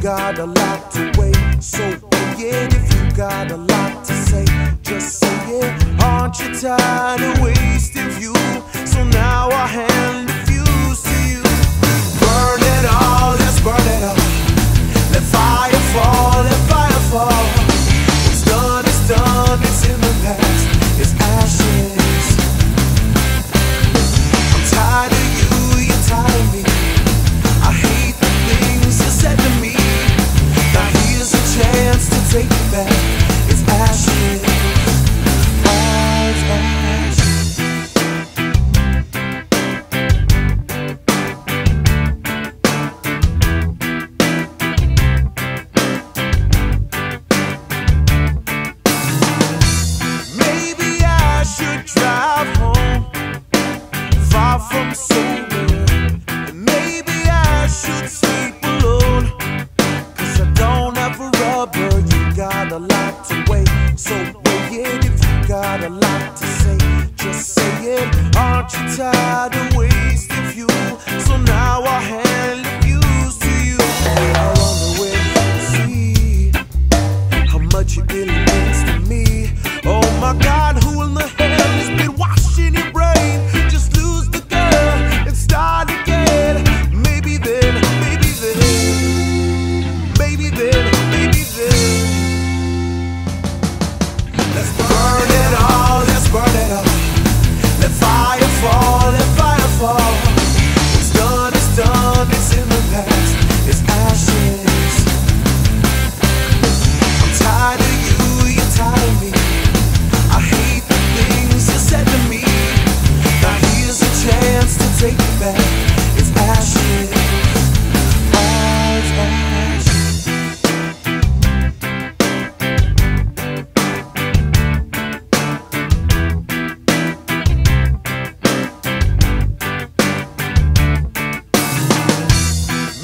got a lot to weigh, so weigh it. If you got a lot to say, just say it. Aren't you tired of wasting fuel? So now I hand the fuse to you. Burn it all, let's burn it all. Let fire fall, let fire fall. It's done, it's in the past. It's ashes. I'm tired of you, you're tired of me. I hate the things you said to me. Now here's a chance to take it back. It's ashes. From sober, and maybe I should sleep alone, 'cause I don't have a rubber. You got a lot to weigh, so weigh it. If you got a lot to say, just say it. Aren't you tired of wasting fuel? So now I hand the fuse to you. I wonder where you see how much it really means to me. Oh my God, who in the hell has been washing your brain? Just lose the start again. Maybe then, maybe then, maybe then, maybe then. Let's burn it all, let's burn it all. Let fire fall, let fire fall. It's done, it's in the past. It's ashes. I'm tired of you, you're tired of me. I hate the things you said to me. Now here's a chance to take it back. It's ashes.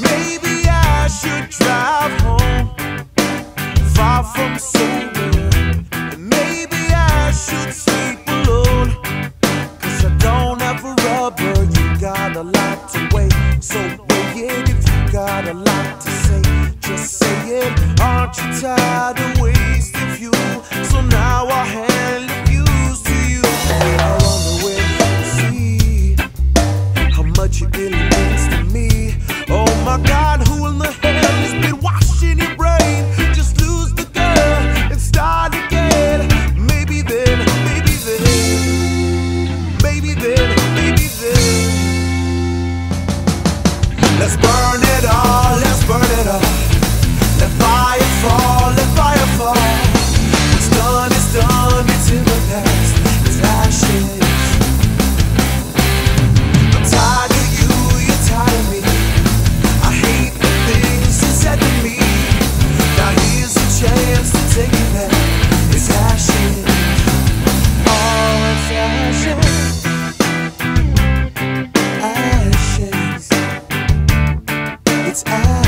Maybe I should drive home far from sober, and maybe I should sleep alone, 'cause I don't have a rubber. You got a lot to weigh, so weigh it. If you got a lot to say, just say it. Aren't you tired of wasting fuel? So now I hand the fuse to you. I wonder where you see how much it really means to me. Oh my God, who in the hell has been washing your brain? Just lose the girl and start again. Maybe then, maybe then, maybe then, maybe then. Let's burn it all, let's burn it all. Let fire fall, let fire fall. It's done, it's in the past. It's ashes. I'm tired of you, you're tired of me. I hate the things you said to me. Now here's a chance to take it back. It's ashes. Oh, it's ashes. Ashes. It's ashes.